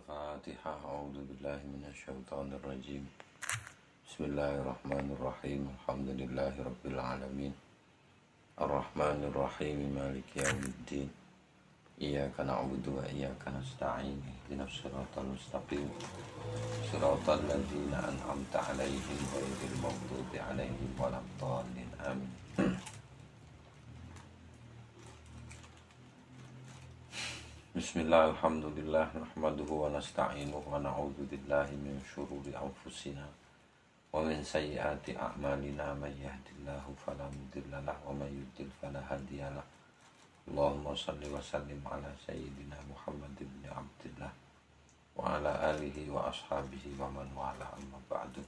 Al-Fatihah. A'udzu billahi minasyaitonir rajim. Bismillahirrahmanirrahim. Alhamdulillahi rabbil alamin. Ar-Rahmanir Rahim. Maliki yaumiddin. Iyyaka na'budu wa iyyaka nasta'in. Ihdinas siratal mustaqim. Siratal ladzina an'amta 'alaihim ghairil maghdubi 'alaihim waladdallin. Amin. Bismillah, alhamdulillah, nahmaduhu wa nasta'inuhu wa na'udhu billahi min syururi anfusina wa min sayyiati a'malina. Man yahdillahu fala mudhillalah wa man yudlil fala hadiyalah. Allahumma salli wa sallim ala sayyidina Muhammad ibn Abdillah wa ala alihi wa ashabihi wa man wala, amma ba'du.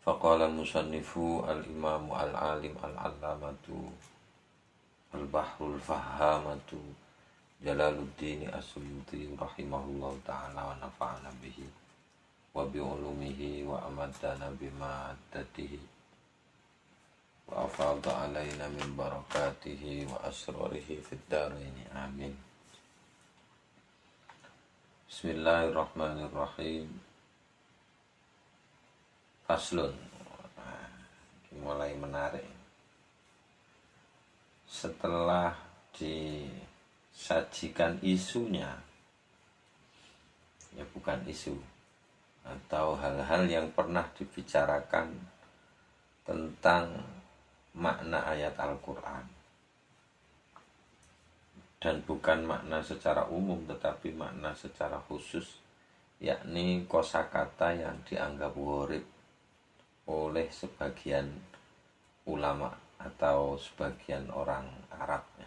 Faqala al-musannifu al-imamu al-alim al-allamatu Al-Bahrul Fahamatu Jalaluddin As-Suyuti rahimahullahu ta'ala wa nafa'ana bihi wa bi'ulumihi wa amadana bimaddatihi wa afadha alaina min barakatihi wa asrarihi fid daraini. Amin. Bismillahirrahmanirrahim. Faslun. Mulai menarik. Setelah disajikan isunya, ya bukan isu, atau hal-hal yang pernah dibicarakan tentang makna ayat Al-Quran, dan bukan makna secara umum tetapi makna secara khusus, yakni kosakata yang dianggap gharib oleh sebagian ulama atau sebagian orang Arabnya.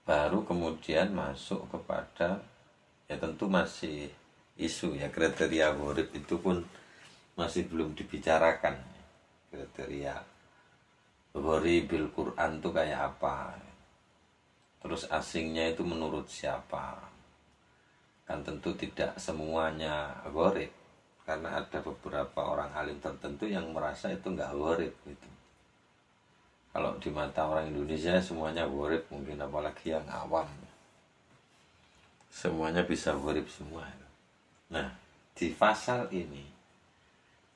Baru kemudian masuk kepada, ya tentu masih isu, ya kriteria gharib itu pun masih belum dibicarakan. Kriteria gharibil Quran itu kayak apa, terus asingnya itu menurut siapa. Kan tentu tidak semuanya gharib, karena ada beberapa orang alim tertentu yang merasa itu nggak gharib gitu. Kalau di mata orang Indonesia semuanya gharib, mungkin apalagi yang awam, semuanya bisa gharib semua. Nah, di pasal ini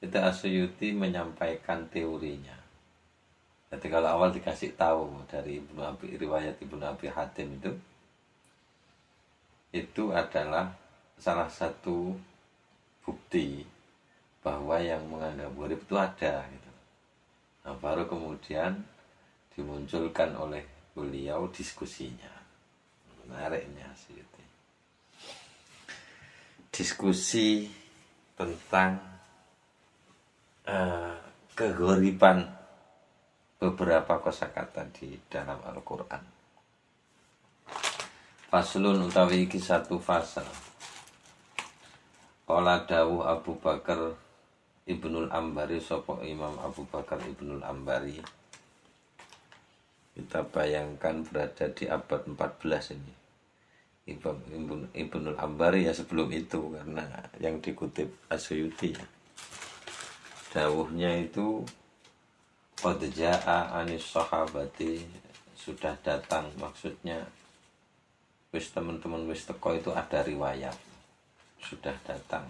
kita As-Suyuti menyampaikan teorinya. Jadi kalau awal dikasih tahu dari riwayat Ibnu Abi Hatim itu adalah salah satu bukti bahwa yang menganggap gharib itu ada gitu. Nah, baru kemudian dimunculkan oleh beliau diskusinya. Menariknya sih itu. Diskusi tentang keghariban beberapa kosakata di dalam Al-Quran. Faslun utawi iki satu fasal. Qala dawuh Abu Bakar Ibnul Ambari, sapa Imam Abu Bakar Ibnul Ambari. Kita bayangkan berada di abad 14 ini. Ibnul Ambari ya sebelum itu, karena yang dikutip As-Suyuti. Dawuhnya itu qad jaa anis sahabati, sudah datang, maksudnya wis teman-teman wis teko, itu ada riwayat sudah datang.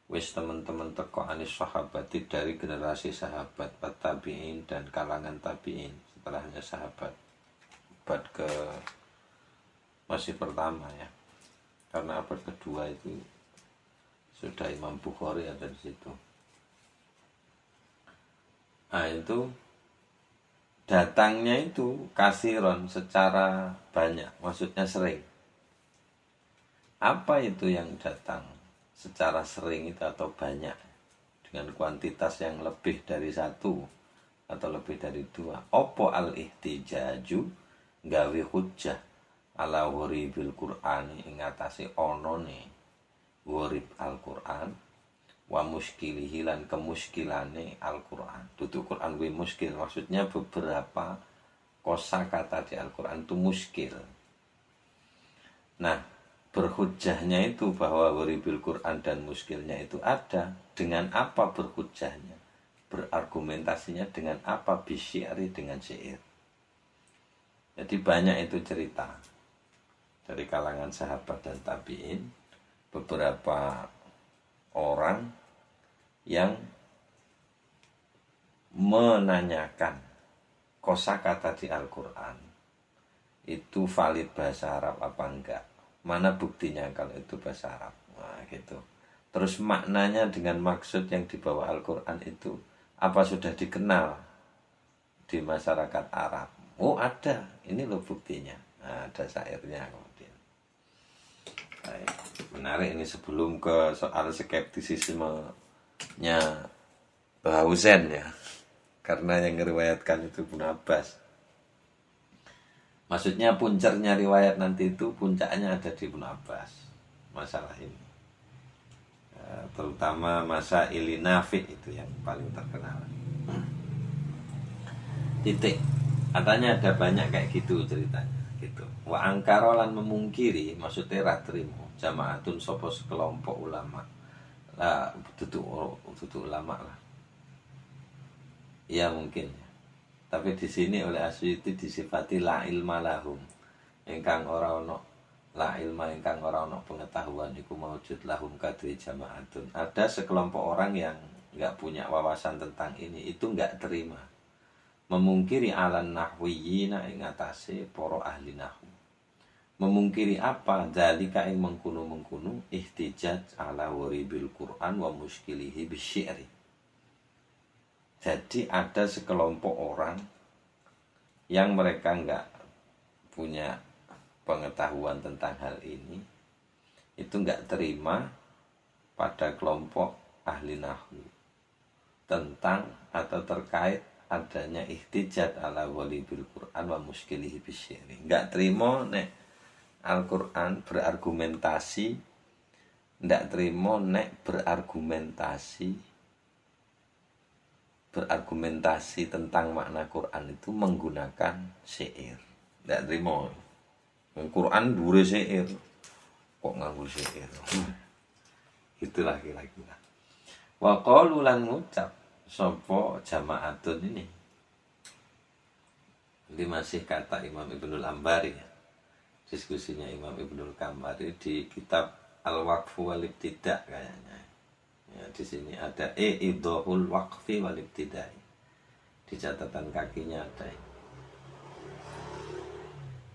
Wis teman-teman teko anis sahabati, dari generasi sahabat, tabi'in dan kalangan tabi'in setelahnya sahabat. Abad ke masih pertama ya, karena abad kedua itu sudah Imam Bukhari ada di situ. Nah, itu datangnya itu kasiron, secara banyak, maksudnya sering. Apa itu yang datang secara sering itu atau banyak, dengan kuantitas yang lebih dari satu atau lebih dari dua? Opo al-ihtijaju, gawe hujjah ala gharibil Qur'ani, ingatasi onone gharib Al-Quran, wa muskilihi lan kemuskilane Al-Quran. Tutu Quran wi muskil, maksudnya beberapa kosakata di Al-Quran itu muskil. Nah, berhujjahnya itu bahwa gharibil Quran dan muskilnya itu ada, dengan apa berhujjahnya? Berargumentasinya dengan apa? Bisyi'ri, dengan syair. Jadi banyak itu cerita. dari kalangan sahabat dan tabi'in, beberapa orang yang menanyakan kosakata di Al-Quran itu valid bahasa Arab apa enggak, mana buktinya kalau itu bahasa Arab. Nah gitu. Terus maknanya dengan maksud yang dibawa Al-Quran itu apa sudah dikenal di masyarakat Arab? Oh ada, ini loh buktinya. Nah, ada syairnya kemudian. Baik. Menarik ini sebelum ke soal skeptisismenya Husain ya, karena yang meriwayatkan itu Ibnu Abbas. Maksudnya puncaknya riwayat nanti itu puncaknya ada di Ibnu Abbas masalah ini. Terutama masa ili Nafi itu yang paling terkenal. Titik. Katanya ada banyak kayak gitu ceritanya gitu. Wa angkarolan memungkiri, maksudnya ratrimo jamaatun sopo sekelompok ulama. Lah tutu ulama lah. Ya mungkin. Tapi di sini oleh Asyuti disifati la ilma lahum. Ingkang ora ono la ilma, ingkang ora ono pengetahuan iku maujud lahum kadri jamaatun. Ada sekelompok orang yang enggak punya wawasan tentang ini, itu enggak terima. Memungkiri alan nahwiyina ing atase para ahli nahwu. Memungkiri apa? Dzalika ing mengkunu-mengkunu ihtijaj ala waribil Quran wa muskilihi bisy'ri. Jadi ada sekelompok orang yang mereka enggak punya pengetahuan tentang hal ini, itu enggak terima pada kelompok ahli nahwu tentang atau terkait adanya ihtijat ala wali bil Quran wa muskilihi bisyiri. Enggak terima nek Al-Quran berargumentasi, enggak terima nek berargumentasi tentang makna Quran itu menggunakan syair. Enggak terima. Quran dure syair. Kok nganggo syair? Itulah kira-kira. Wa qalu lan ngucap sapa jamaatun ini. Ini masih kata Imam Ibnul Ambari ya. Diskusinya Imam Ibnul Ambari di kitab Al-Waqfu wal Ibtida kayaknya. Ya, di sini ada idhul waqfi wal ibtida. Di catatan kakinya ada.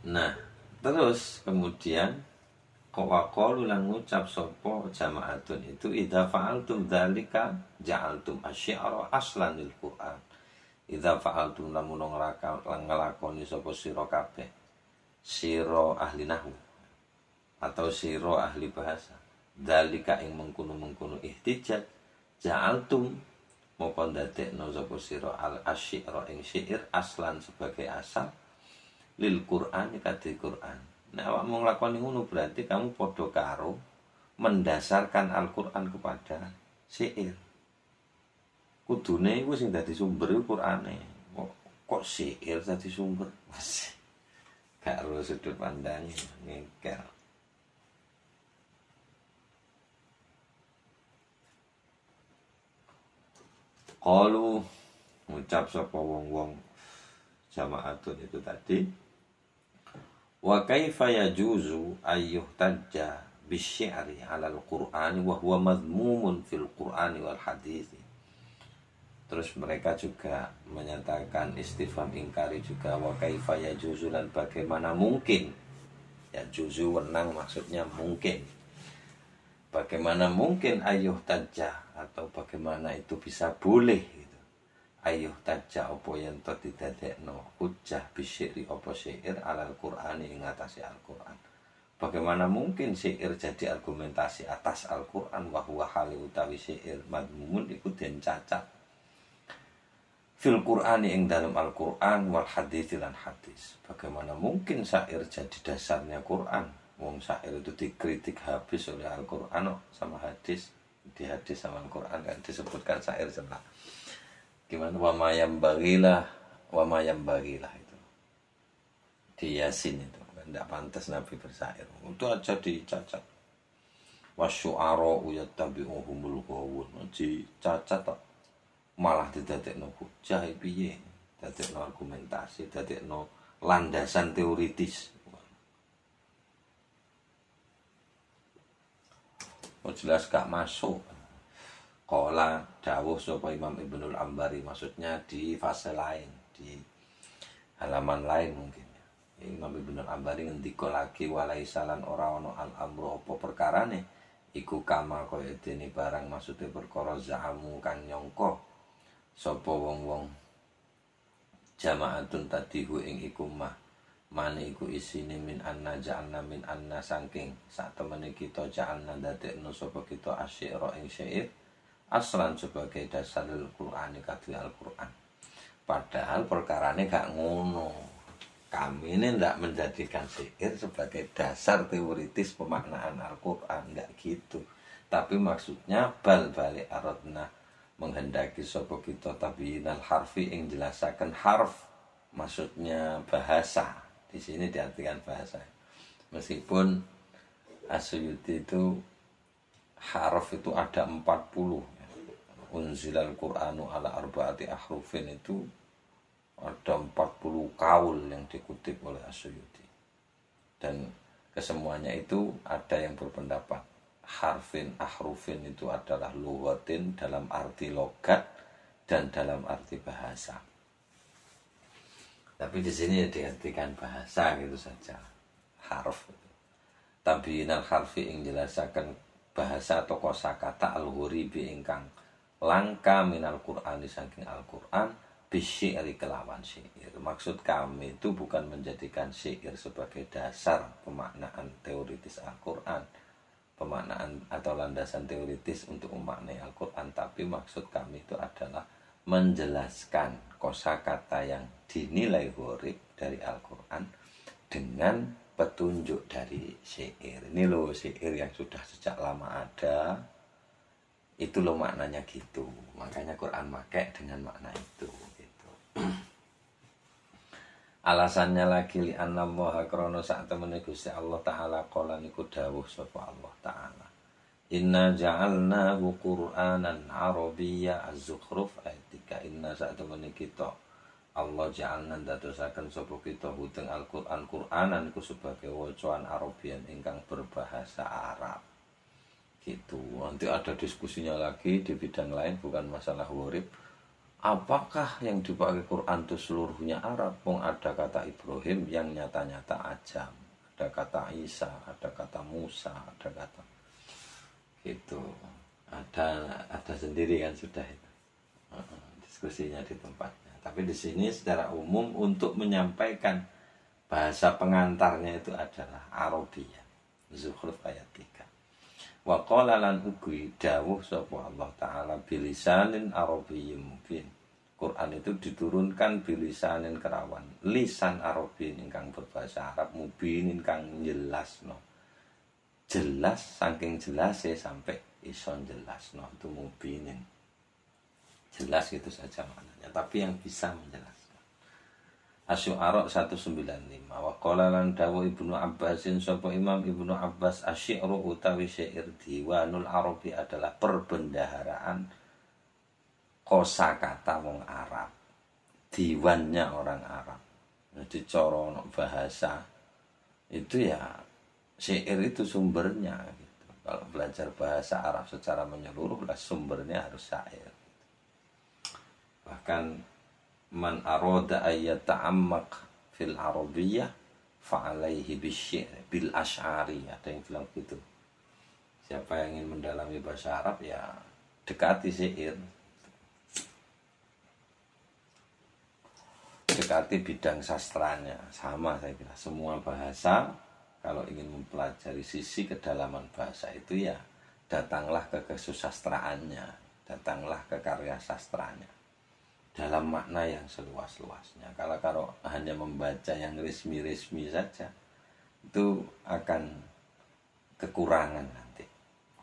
Nah, terus kemudian qawaqalu lan ngucap sapa jamaatun itu idza fa'altum dzalika ja'altum asy-syi'ra aslan lil Qur'an. Idza fa'altum lamun nglakoni sapa sira kabeh, sira ahli nahwu atau sira ahli bahasa, dzalika ing mengkono-mengkono ihtijaj ja'altum moko ndadekno sapa sira al-asy-syi'ra ing syair aslan sebagai asal lil Qur'an kadhe Qur'an. Nah, awakmu nglakoni ngono berarti kamu padha karo mendasarkan Al-Qur'an kepada syair. Kudune iku sing dadi sumber Qur'ane. Kok syair dadi sumber? Gak ero sudut pandangnya ngengkel. Qalu ngucap sapa wong-wong jamaatun itu tadi, wa kaifa yajuzu ayyuhtajja bisy'ri 'ala al-Qur'ani wa huwa madhmumun fil Qur'ani wal hadits. Terus mereka juga menyatakan istifham ingkari juga, wa kaifa yajuzu, dan bagaimana mungkin, ya juzu wenang maksudnya mungkin, bagaimana mungkin ayyuhtajja, atau bagaimana itu bisa boleh gitu. Ayyuhtajja apa yen to didadekno hujjah bisy'ri apa syair 'ala al-Qur'ani ing atase Al-Qur'an. Bagaimana mungkin syair jadi argumentasi atas Al-Qur'an wa huwa hali utawi syair madmumun iku den cacat fil Qur'ani ing dalam Al-Qur'an wal hadits lan hadis. Bagaimana mungkin syair jadi dasarnya Qur'an? Wong syair itu dikritik habis oleh Al-Qur'an sama hadis. Di hadis sama Al-Qur'an kan disebutkan syair sebelah. Gimana wa mayam bagilah itu. Di Yasin itu tidak pantas Nabi bersyair. Itu aja dicacat. Wasyu'ara yattabi'uhumul ghawun. Dicacat tok. Malah didadekno hujjah piye? Dadekno argumentasi, dadekno landasan teoritis. jelas gak masuk. Qala dawuh sapa Imam Ibnul Ambari, maksudnya di fase lain, di halaman lain mungkin. Imam Ibnul Ambari ngendika lagi walaisalan ora ono al amru apa perkarane iku kama kaya dene barang, maksude perkara za'amu kang nyangka sapa wong-wong jamaatun tadihu ing iku mane iku isine min anna ja'alna min anna saking sak temene kita ja'alna dadekno sapa kita asyira ing syair aslan sebagai dasar Al-Qur'an kadhe Al-Qur'an. Padahal perkarane gak ngono. Kami ini tidak menjadikan syair sebagai dasar teoritis pemaknaan Al-Qur'an, enggak gitu. Tapi maksudnya bal balik aradna menghendaki sapa kita tabyinal harfi ing jelasaken harf, maksudnya bahasa. Di sini diartikan bahasa. Meskipun As-Suyuti itu harf itu ada 40. Unzilal Qur'anu ala arba'ati ahrufin itu ada 40 kaul yang dikutip oleh As-Suyuti. Dan kesemuanya itu ada yang berpendapat harfin ahrufin itu adalah lughatin dalam arti logat dan dalam arti bahasa. Tapi di sini diartikan bahasa gitu saja. Harf. Tabyinal harfi ing jelasaken bahasa atau kosakata al-ghuribi ingkang langka minal Qur'ani saking Al-Qur'an bisyi'ri kelawan syair. Maksud kami itu bukan menjadikan syair sebagai dasar pemaknaan teoritis Al-Qur'an, pemaknaan atau landasan teoritis untuk memaknai Al-Qur'an, tapi maksud kami itu adalah menjelaskan kosakata yang dinilai gharib dari Al-Qur'an dengan petunjuk dari syair. Ini loh syair yang sudah sejak lama ada, itu loh maknanya gitu. Makanya Quran pakai dengan makna itu gitu. Alasannya lagi li anna Allah krana sak temene Gusti Allah taala qala niku dawuh sapa Allah taala. Inna ja'alnahu Qur'anan Arabiyya Az-Zukhruf ayat 3. Inna sak temene kita Allah ja'alna dadosaken sapa kita huteng Al-Qur'an Qur'anan ku sebagai wacaan Arabian ingkang berbahasa Arab. Gitu. Nanti ada diskusinya lagi di bidang lain, bukan masalah gharib. Apakah yang dipakai Quran itu seluruhnya Arab? Wong ada kata Ibrahim yang nyata-nyata ajam, ada kata Isa, ada kata Musa, ada kata gitu. Ada sendiri kan sudah itu. Diskusinya di tempatnya. Tapi di sini secara umum untuk menyampaikan bahasa pengantarnya itu adalah Arabiyah. Zukhruf ayat 3. Wa qala lan ugi dawuh sapa Allah taala bilisanin arabiyyin mubin. Quran itu diturunkan bilisanin kerawan lisan Arabiyyin ingkang berbahasa Arab mubin ingkang jelasno. Jelas saking jelas sampai ison jelasno itu mubinin. Jelas gitu saja maknanya, tapi yang bisa menjelaskan. Asy-Syu'ara 195. Wa qala lan dawuh Ibnu Abbasin sapa Imam Ibnu Abbas asy-syi'ru utawi syair diwanul Arabi adalah perbendaharaan kosakata wong Arab. Diwannya orang Arab. Jadi cara bahasa itu ya syair itu sumbernya gitu. Kalau belajar bahasa Arab secara menyeluruh lah sumbernya harus syair. Bahkan man aroda ayyata'ammaq fil arabiyyah fa'alaihi bisyir bil asy'ari, ada yang bilang gitu. Siapa yang ingin mendalami bahasa Arab ya dekati syair, dekati bidang sastranya. Sama saya kira semua bahasa kalau ingin mempelajari sisi kedalaman bahasa itu ya datanglah ke kesusastraannya, datanglah ke karya sastranya dalam makna yang seluas-luasnya. Kalau hanya membaca yang resmi-resmi saja itu akan kekurangan nanti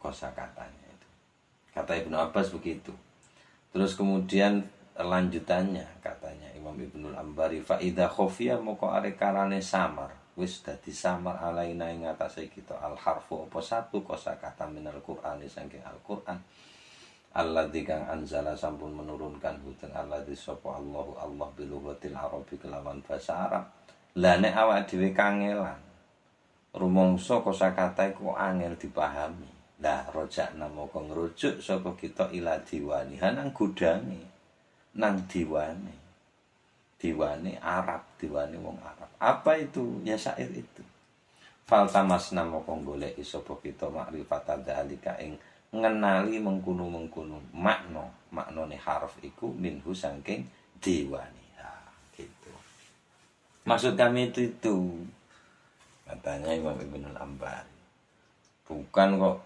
kosakatanya itu. Kata Ibnu Abbas begitu. Terus kemudian lanjutannya katanya Imam Ibnul Ambari fa idza khafiya moko are karane samar wis dadi samar alaina ing atase kita al harfu apa satu kosakata minal Qur'ani saking Al-Qur'an. Alladzi kang anzala sampun menurunkan huteng alladzi sapa Allah bilughatil arabi kelawan bahasa Arab. Lah nek awak dhewe kangelan rumangsa kosakata iku angel dipahami. Lah rojakna moko ngrujuk sapa kita ila diwani nang gudange nang diwane. Diwane Arab, diwane wong Arab. Apa itu? Ya syair itu. Faltamasna moko goleki sapa kita makrifat dzalika ing ngenali mengkono-mengkono maknane harf iku minhu saking diwani. Gitu. Maksud kami itu katanya Imam Ibnul Ambari. Bukan kok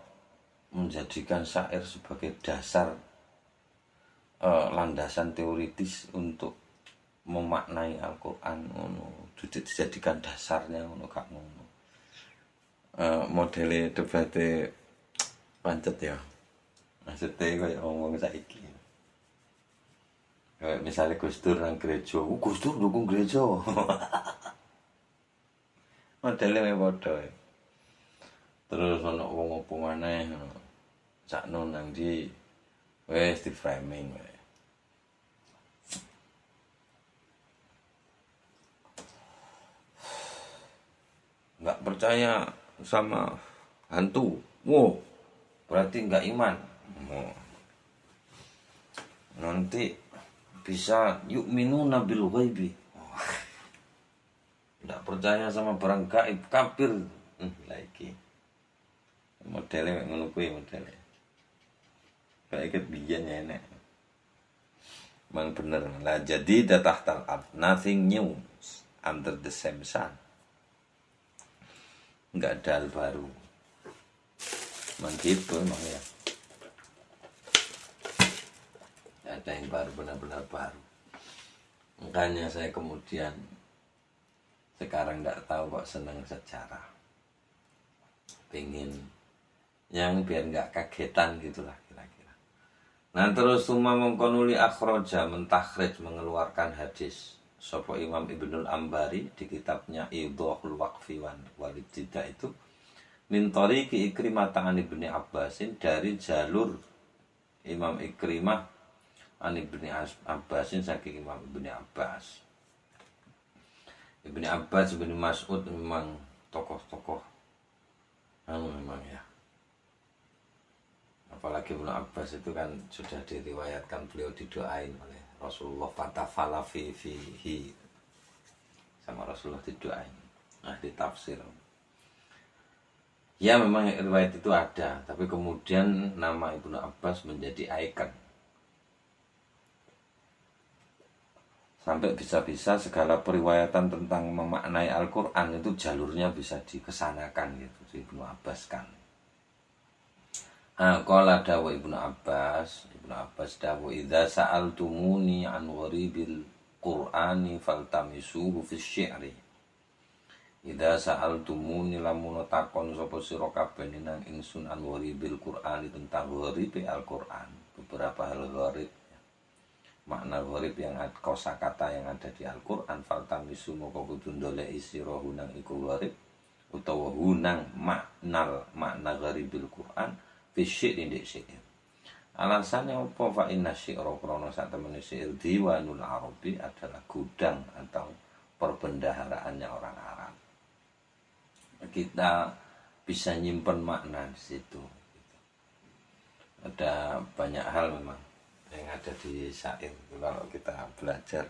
menjadikan syair sebagai dasar landasan teoritis untuk memaknai Al-Qur'an ngono. Dijadikan dasarnya ngono gak ngono. Modele debate pancet ya. Maksudnya kayak ngomong saiki. Kayak misalnya Gus Dur nang gereja, Gus Dur dukung gereja. Modele padha. Terus ana wong opo maneh sakno nang ndi wis di framing wae. Enggak percaya sama hantu. Wow, berarti enggak iman. Nanti bisa yu'minuna bil ghaibi. Enggak percaya sama barang gaib, kafir. Lagi. Modele ngono kuwi modele. Kayak ket biyen ya enek. Memang bener. Lah jadi tahtal ard, nothing new under the same sun. Enggak ada hal baru. Memang gitu emang ya. Enggak ada yang baru, benar-benar baru. Makanya saya kemudian sekarang enggak tahu kok senang sejarah. Pengen yang biar enggak kagetan gitulah kira-kira. Nah terus summa mengkonuli akhroja mentakhrij mengeluarkan hadis sapa Imam Ibnul Ambari di kitabnya Idhahul Waqfi wal Ibtida itu min tariqi Ikrimah an Ibnu Abbasin dari jalur Imam Ikrimah an Ibnu Abbasin saking Imam Ibnu Abbas. Ibnu Abbas, Ibnu Mas'ud memang tokoh-tokoh memang ya. Apalagi Ibnu Abbas itu kan sudah diriwayatkan beliau didoain oleh Rasulullah fatafala fihi sama Rasulullah didoain. Nah, ditafsir. Ya memang riwayat itu ada, tapi kemudian nama Ibnu Abbas menjadi ikon. Sampai bisa-bisa segala periwayatan tentang memaknai Al-Qur'an itu jalurnya bisa dikesanakan gitu si Ibnu Abbas kan. Qala dawu Ibnu Abbas dawu idza sa'altumuni an gharibil Qur'ani faltamisuhu fi syi'ri. Idza sa'altumuni lamun takon sapa sira kabeh nang ingsun an gharibil Qur'ani tentang gharib Al-Qur'an. Beberapa hal gharib makna gharib yang ada kosakata yang ada di Al-Qur'an faltamisu moko kudu ndoleki sira hunang iku gharib utawa hunang makna gharibil Qur'an fisyik indik syair. Alasannya apa? Fa inna syi'ra krana sak temene syair diwanul Arabi adalah gudang atau perbendaharaannya orang Arab. Kita bisa nyimpen makna di situ. Ada banyak hal memang yang ada di syair. Kalau kita belajar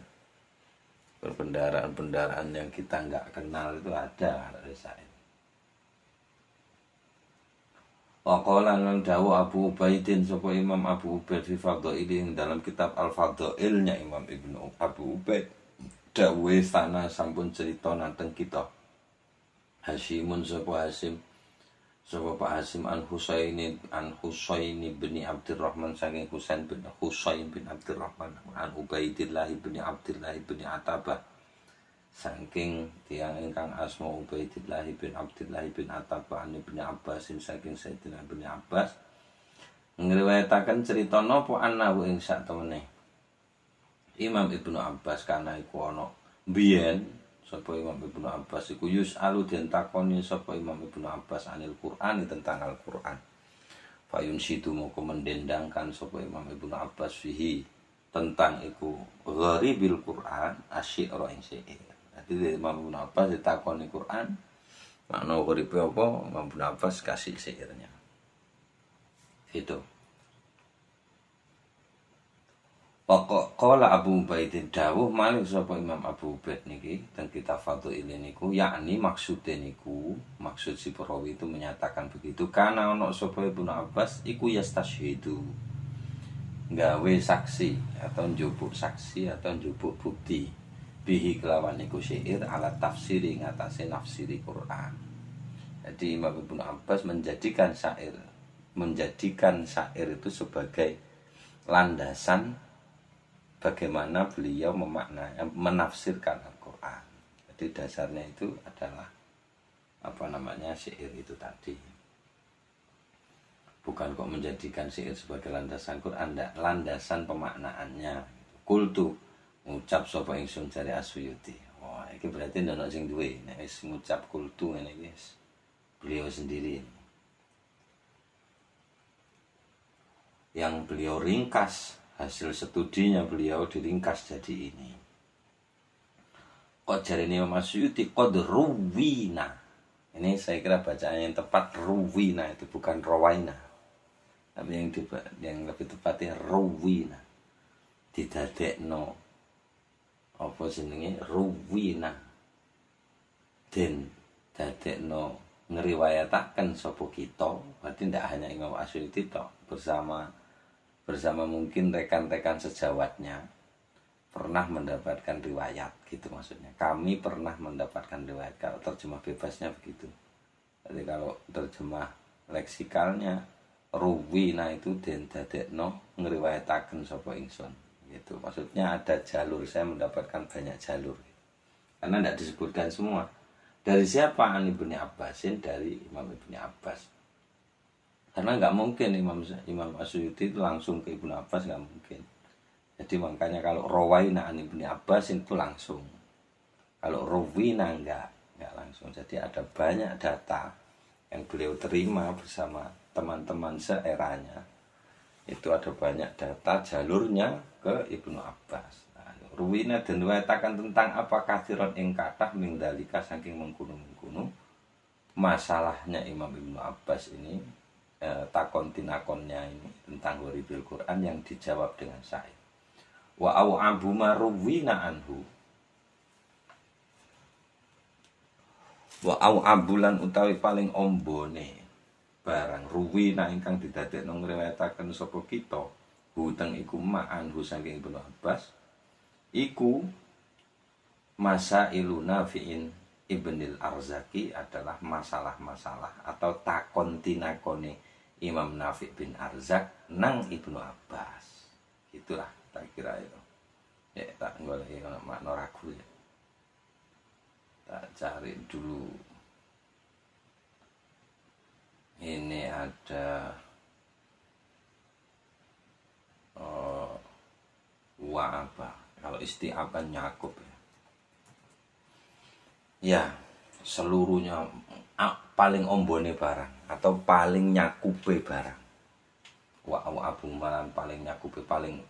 perbendaharaan yang kita nggak kenal itu ada di syair. Waqala lan dawu Abu Ubaidin sapa Imam Abu Ubaid fi Fadhail dalam kitab Al-Fadhailnya Imam Ibnu Abu Ubaid dawuhe sana sampun cerita nanteng kita Hasyimun sapa Hasyim sapa Pak Hasyim an Husaini bin Abdurrahman saking Husain bin Abdurrahman an Ubaidillah bin Abdullah bin Atabah saking tiang ingkang asma Ubaidillah bin Abdullah bin Atabah bin Abbas saking Sayyidina bin Abbas ngriwayataken cerita napa anahu ing sak temene Imam Ibnu Abbas kana iku ana biyen sapa Imam Ibnu Abbas iku yus'alu den takoni sapa Imam Ibnu Abbas anil Qur'an tentang Al-Qur'an fayun situ moko mendendangkan sapa Imam Ibnu Abbas fihi tentang iku gharibil Qur'an asy'ara ing syair. Jadi Imam Ibnu Abbas ditakoni Quran makna gharibe apa Imam Ibnu Abbas kasih syairnya. Itu. Pokok qala Abu Ubaidin dawuh malih sapa Imam Abu Ubaid niki teng kitab Fadhail niku yakni maksude niku maksud si perawi itu menyatakan begitu karena ono sapa Ibnu Abbas iku yastashhidu gawe saksi atau njupuk saksi atau njupuk bukti bihi kelawan niku syair ala tafsiri ngatasé nafsiri Quran. Jadi Imam Ibnu Abbas menjadikan syair itu sebagai landasan bagaimana beliau menafsirkan Al-Quran. Jadi dasarnya itu adalah syair itu tadi. Bukan kok menjadikan syair sebagai landasan Quran, enggak, landasan pemaknaannya. Kultu ngucap sapa ingsun jare Asyuyuti. Wah, iki berarti ndono sing duwe. Nek wis ngucap kultu ngene iki beliau sendiri. Yang beliau ringkas, hasil studinya beliau diringkas jadi ini. Kok jari Imam Asyuyuti qad ruwina. Ini saya kira bacaan yang tepat ruwina, itu bukan rawaina. Tapi yang lebih tepatnya ruwina. Didadekno apa jenenge ruwina. Den dadekno ngriwayataken sapa kita, berarti tidak hanya Imam Asyuyuti tok, bersama mungkin rekan-rekan sejawatnya pernah mendapatkan riwayat gitu maksudnya. Kami pernah mendapatkan riwayat, kalau terjemah bebasnya begitu. Jadi kalau terjemah leksikalnya ruwina itu den dadekno ngriwayataken sapa ingsun gitu. Maksudnya ada jalur, saya mendapatkan banyak jalur. Karena tidak disebutkan semua. Dari siapa? An Ibnu Abbasin, dari Imam Ibnu Abbas. Karena nggak mungkin Imam Asyuyuti itu langsung ke Ibnu Abbas, nggak mungkin. Jadi makanya kalau rawaina an Ibnu Abbas itu langsung. Kalau ruwina nggak langsung. Jadi ada banyak data yang beliau terima bersama teman-teman seeranya. Itu ada banyak data jalurnya ke Ibnu Abbas. Nah, ruwina dan riwayatakan tentang apa kathiron ing kathah ming dalika saking mengkono-mengkono. Masalahnya Imam Ibnu Abbas ini takon tinakonnya ini tentang ghoribil Quran yang dijawab dengan syair. Wa au abu maruwina anhu. Wa au abulan utawi paling ombone barang ruwina ingkang didadekno ngriwayataken sapa kita huteng iku ma'anhu saking Ibnu Abbas iku masailuna fi'in Ibnil Arzaki adalah masalah-masalah atau takon tinakone Imam Nafi' bin Arzak nang Ibnu Abbas. Itulah tak kira itu. Ya tak golek makna ragu ya. Tak cari dulu. Ini ada wa apa? Kalau isti'aban nyakup ya. Ya, seluruhnya paling ombone barang atau paling nyakupe barang. Wa abu malan paling nyakupe paling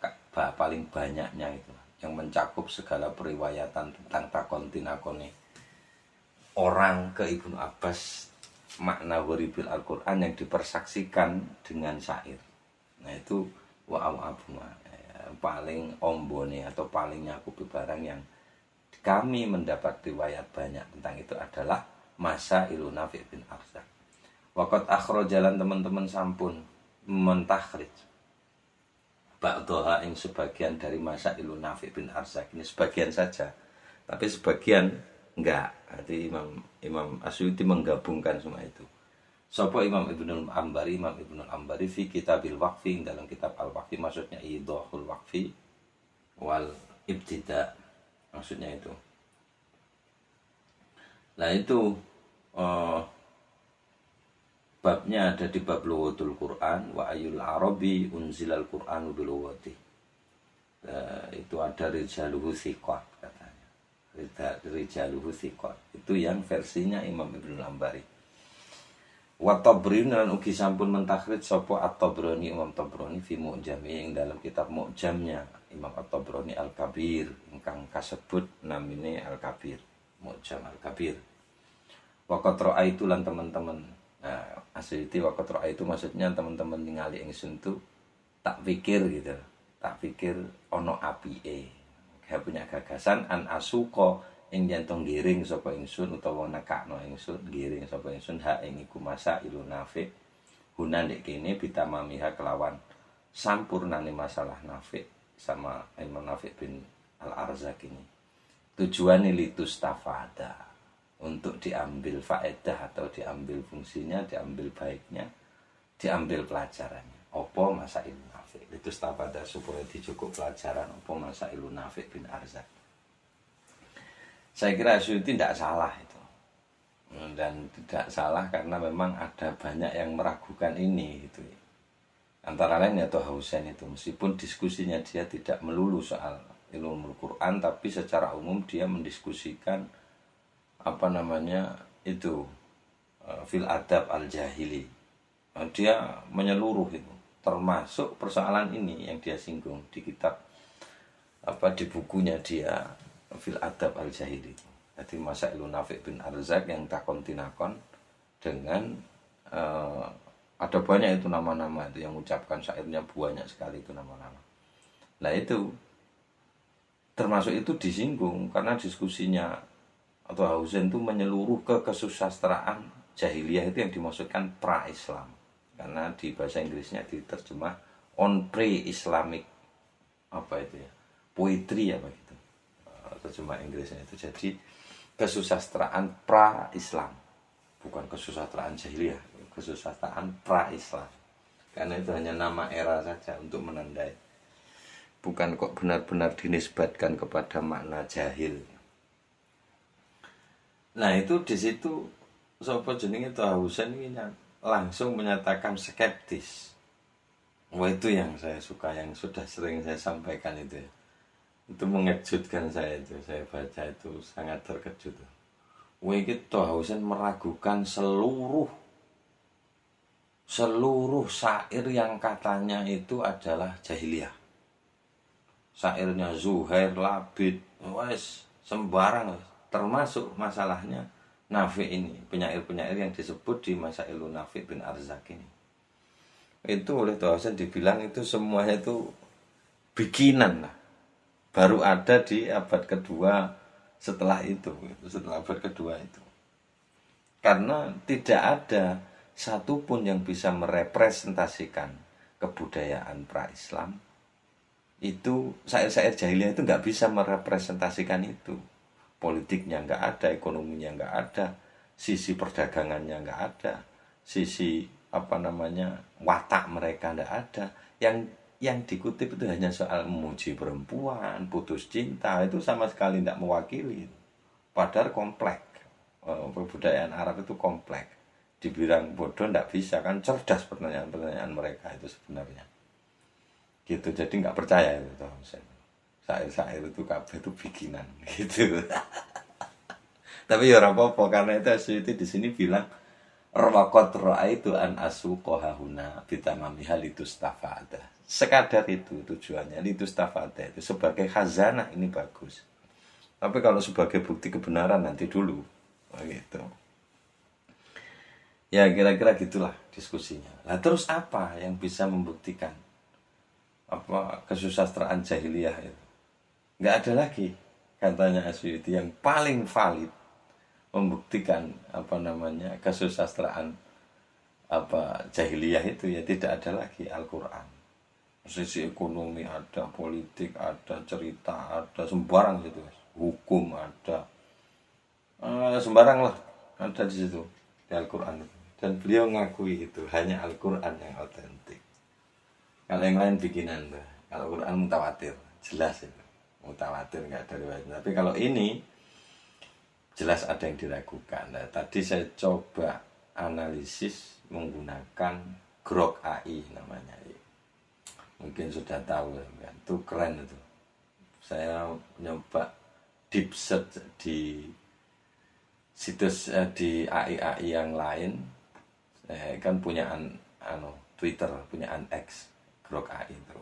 banyaknya itu yang mencakup segala periwayatan tentang takon tinakone orang ke Ibnu Abbas makna ghoribil Al-Quran yang dipersaksikan dengan syair. Nah itu wa abu paling ombone atau paling nyakupi barang yang kami mendapat riwayat banyak tentang itu adalah masa ilu Nafi' bin Arzak. Waqat akhro jalan teman-teman sampun mentakhrij ba'dha ing sebagian dari masa ilu Nafi' bin Arzak ini sebagian saja, tapi sebagian enggak. Jadi Imam Asyuyuti menggabungkan semua itu. Sapa Imam Ibnul Ambari fi Kitabil Waqfi, dalam kitab Al-Waqfi, maksudnya Idhahul Waqfi wal Ibtida, maksudnya itu. Nah itu babnya ada di bab lughatul Quran wa ayul arabi unzilal Qur'anu bil lughati. Itu ada rijaluhu thiqat katanya. Rijaluhu thiqat. Itu yang versinya Imam Ibnul Ambari. Wa Tabrani lan ugi sampun mentakhrij sapa At-Tabrani Imam Tabrani fi Mu'jami ing dalam kitab Mu'jamnya Imam At-Tabrani Al-Kabir ingkang kasebut namine Al-Kabir, Mu'jam Al-Kabir. Wa qad ra'aitu lan teman-teman Asyiti waktu roa itu maksudnya teman-teman ningali ingsun tuh tak pikir gitu, tak pikir ono apike. Saya punya gagasan an asuko ing jantung giring sapa ingsun utawa nekakno ingsun giring sapa ingsun ha ing iku masa ilun nafi guna ndek kene bitamamiha kelawan sampurnane masalah nafi sama Imam Nafi bin Al-Arzak ini. Tujuannya litus tafada, untuk diambil faedah atau diambil fungsinya, diambil baiknya, diambil pelajarannya. Opo masa ilmu nafi itu pada supaya dicukup pelajaran opo masa ilmu nafi bin Arzak. Saya kira itu tidak salah itu, dan tidak salah karena memang ada banyak yang meragukan ini gitu. Antara lain ya Toha Husain itu, meskipun diskusinya dia tidak melulu soal ilmu Quran, tapi secara umum dia mendiskusikan apa namanya itu fil adab al jahili. Dia menyeluruh itu, termasuk persoalan ini yang dia singgung di kitab di bukunya dia fil adab al jahili. Jadi Masailun Nafi' bin Arzak yang takon tinakon dengan ada banyak itu nama-nama itu yang mengucapkan syairnya banyak sekali itu nama-nama. Nah itu termasuk itu disinggung karena diskusinya atau Husain itu menyeluruh ke kesusastraan jahiliyah itu yang dimaksudkan pra-Islam, karena di bahasa Inggrisnya diterjemah on pre-Islamic poetry begitu terjemah Inggrisnya itu. Jadi kesusastraan pra-Islam, bukan kesusastraan jahiliyah, kesusastraan pra-Islam, karena itu hanya nama era saja untuk menandai, bukan kok benar-benar dinisbatkan kepada makna jahil. Nah itu di situ sapa jenenge Toha Husain ini langsung menyatakan skeptis. Wah itu yang saya suka, yang sudah sering saya sampaikan itu ya. Itu mengejutkan saya itu, saya baca itu sangat terkejut. Wah itu Toha Husain meragukan seluruh syair yang katanya itu adalah jahiliyah. Syairnya Zuhair, Labid, wes sembarang, termasuk masalahnya Nafi ini, penyair-penyair yang disebut di Masailun Nafi bin Arzak ini. Itu oleh Toha Husain dibilang itu semuanya itu bikinan lah. Baru ada di abad kedua setelah abad kedua itu. Karena tidak ada satupun yang bisa merepresentasikan kebudayaan pra-Islam. Itu syair-syair jahiliyah itu nggak bisa merepresentasikan itu. Politiknya nggak ada, ekonominya nggak ada, sisi perdagangannya nggak ada, sisi watak mereka nggak ada. Yang dikutip itu hanya soal memuji perempuan, putus cinta, itu sama sekali tidak mewakili. Padahal kompleks, kebudayaan Arab itu kompleks. Dibilang bodoh tidak bisa, kan cerdas pertanyaan-pertanyaan mereka itu sebenarnya. Gitu, jadi nggak percaya itu Toha Husain. Syair-syair itu kabeh itu bikinan gitu. Tapi ya ora apa-apa karena itu Asyuti di sini bilang rawaqat ra'aitu an asuqaha huna bitamamiha litustafada. Sekadar itu tujuannya, litustafada itu sebagai khazanah ini bagus. Tapi kalau sebagai bukti kebenaran nanti dulu. Gitu. Ya kira-kira gitulah diskusinya. Nah terus apa yang bisa membuktikan kesusastraan jahiliyah itu? Nggak ada lagi katanya Asyuti yang paling valid membuktikan kesusastraan jahiliyah itu ya tidak ada lagi Al-Quran. Sisi ekonomi ada, politik ada, cerita ada, sembarang gitu, hukum ada, sembarang lah ada di situ di Al-Quran itu. Dan beliau ngakui itu hanya Al-Quran yang otentik. Kalau yang lain bikinan, kalau Quran mutawatir jelas itu. Mutawatir nggak ada riwayatnya. Tapi kalau ini jelas ada yang diragukan. Nah, tadi saya coba analisis menggunakan Grok AI namanya. Mungkin sudah tahu kan? Itu keren itu. Saya nyoba deep search di situs di AI yang lain. Saya kan punya Twitter, punya X, Grok AI itu.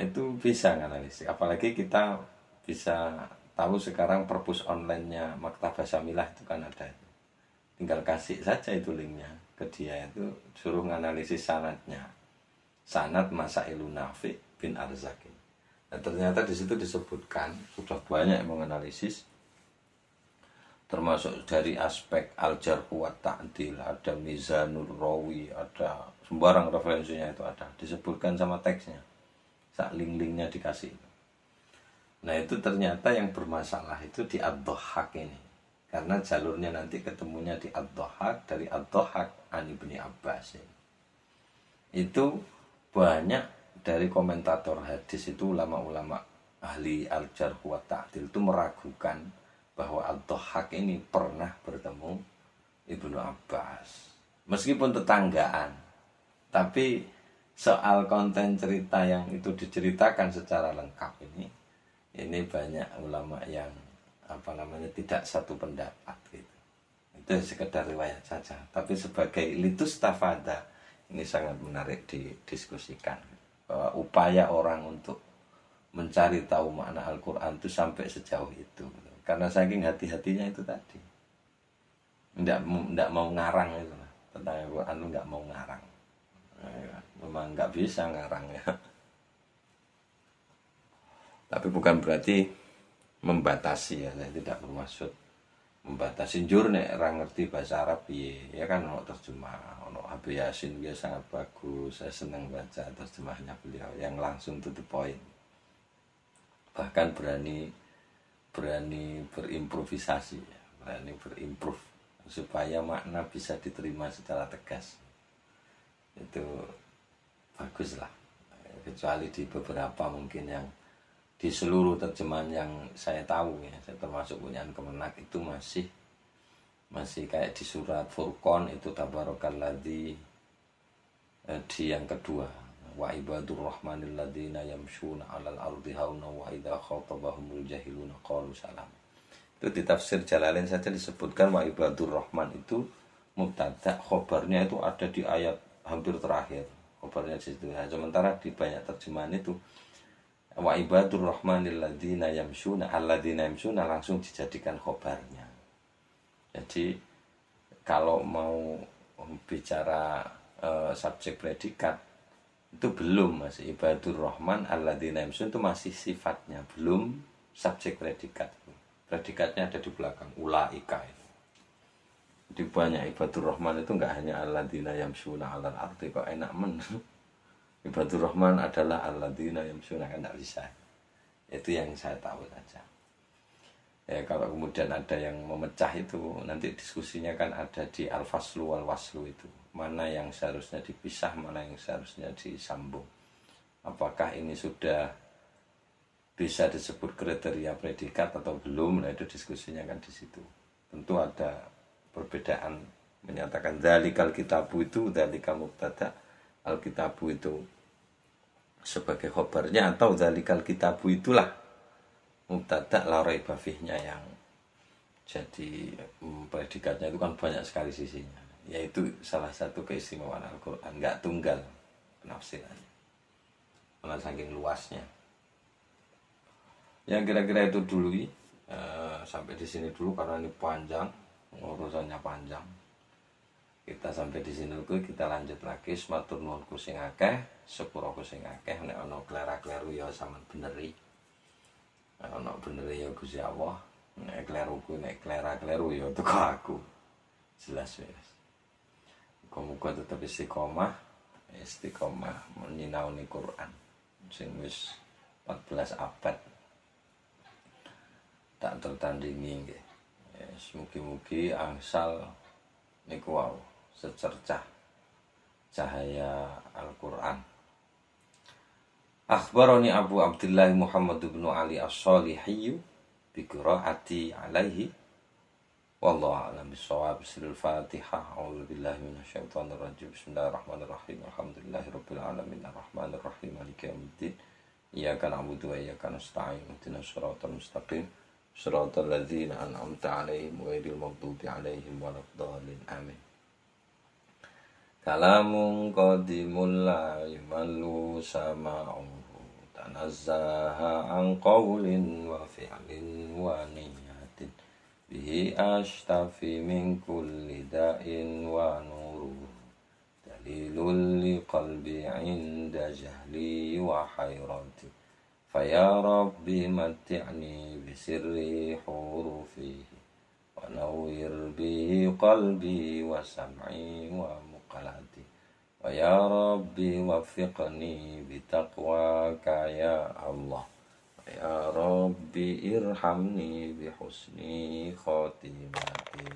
Itu bisa analisis, apalagi kita bisa tahu sekarang perpus online-nya Maktabah Syamilah itu kan ada tinggal kasih saja itu linknya ke dia, itu suruh menganalisis sanadnya, sanad Masailun Nafi bin Arzak. Nah, ternyata di situ disebutkan sudah banyak yang menganalisis, termasuk dari aspek al-jarh wa ta'dil, ada mizanur rawi, ada sembarang referensinya itu ada, disebutkan sama teksnya, saat link-linknya dikasih. Nah itu ternyata yang bermasalah itu di Ad-Dhahhak ini, karena jalurnya nanti ketemunya di Ad-Dhahhak, dari Ad-Dhahhak an Ibni Abbas ini. Itu banyak dari komentator hadis itu, ulama-ulama ahli al-jarh wa ta'dil itu meragukan bahwa Ad-Dhahhak ini pernah bertemu Ibnu Abbas. Meskipun tetanggaan, tapi soal konten cerita yang itu diceritakan secara lengkap ini banyak ulama yang tidak satu pendapat gitu. Itu sekedar riwayat saja, tapi sebagai litus tafada ini sangat menarik didiskusikan. Bahwa upaya orang untuk mencari tahu makna Al-Quran itu sampai sejauh itu, karena saking hati-hatinya itu tadi, tidak mau ngarang itu tentang Al-Quran, nggak mau ngarang, memang nggak bisa ngarang ya. Tapi bukan berarti membatasi ya, saya tidak bermaksud membatasi. Jur nek orang ngerti bahasa Arab ya kan, ono terjemah, ono Habib Yasin dia sangat bagus, saya senang baca terjemahnya beliau yang langsung to the point, bahkan berani berimprovisasi, berani berimprove supaya makna bisa diterima secara tegas. Itu bagus lah, kecuali di beberapa mungkin yang di seluruh terjemahan yang saya tahu ya, saya termasuk punya Kemenak, itu masih kayak di surat Furqan itu tabarakalladzi, di yang kedua, wa ibadur rahmanil ladzina yamshuna 'alal ardi hauna wa idza khatabahumul jahiluna qalu salam. Itu di tafsir Jalalain saja disebutkan wa ibadur rahman itu mubtada, khobarnya itu ada di ayat hampir terakhir, khobarnya di situ. Nah, sementara di banyak terjemahan itu wa ibadur rahmanil ladzina yamshuna, alladzina yamshuna langsung dijadikan khobarnya. Jadi kalau mau bicara subjek predikat itu belum, masih ibadur rahman alladzina yamshuna itu masih sifatnya, belum subjek predikat. Predikatnya ada di belakang, ulaika itu. Jadi banyak ibadur rahman itu enggak hanya alladzina yamshuna 'alal ardi, kok enak ibadur rahman adalah alladzina yamshuna, kan enggak bisa. Itu yang saya tahu saja. Ya, kalau kemudian ada yang memecah itu, nanti diskusinya kan ada di al-faslu wal-waslu itu. Mana yang seharusnya dipisah, mana yang seharusnya disambung. Apakah ini sudah bisa disebut kriteria predikat atau belum? Nah, itu diskusinya kan di situ. Tentu ada perbedaan, menyatakan dzalikal kitabu itu, dzalika mubtada, al-kitabu itu sebagai khobarnya, atau dzalikal kitabu itulah mubtada la raiba fihnya, yang jadi predikatnya itu kan banyak sekali sisinya. Yaitu salah satu keistimewaan Al-Quran, nggak tunggal penafsirannya, karena saking luasnya. Ya kira-kira itu dulu, sampai di sini dulu karena ini panjang, urusannya panjang. Kita sampai di sini dulu, kita lanjut lagi. Matur nuwun sing akeh, sepura sing akeh, nek ana klera-kleru ya sampean beneri. Ana bener ya Gusti Allah, nek klera-kleru ya teko aku. Jelas wis. Muga tetep istiqomah menyinaoni Quran sing wis 14 abad tak tertandingi nggih. Mugi-mugi angsal niku wau secercah cahaya Al-Qur'an. Akhbarani Abu Abdullah Muhammad bin Ali As-Salihi bi qiraati alaihi wallahu a'lam bissawab. Al-Fatihah. A'udzu billahi minasyaitonir rajim. Bismillahirrahmanirrahim. Alhamdulillahirabbil alamin arrahmanir rahim maliki yaumiddin. Iyyaka na'budu wa iyyaka nasta'in. Ihdinas shiratal mustaqim. Shiratal ladzina an'amta 'alaihim ghairil maghdubi 'alaihim waladdallin. Amin. Kalamun qadimul la yumallu sama'uhu, tanazzaha an qawlin wa fi'lin wa niyatin, bihi ashtafi min kulli da'in wa nuruhu dalilul liqalbi inda jahli wa hayrati faya rabbi matti'ni bisirri hurufihi wa nawwir bihi qalbi wa sam'i wa muqalati wa ya rabbi waffiqni bitaqwaka ya Allah ya rabbi irhamni bihusni khotimati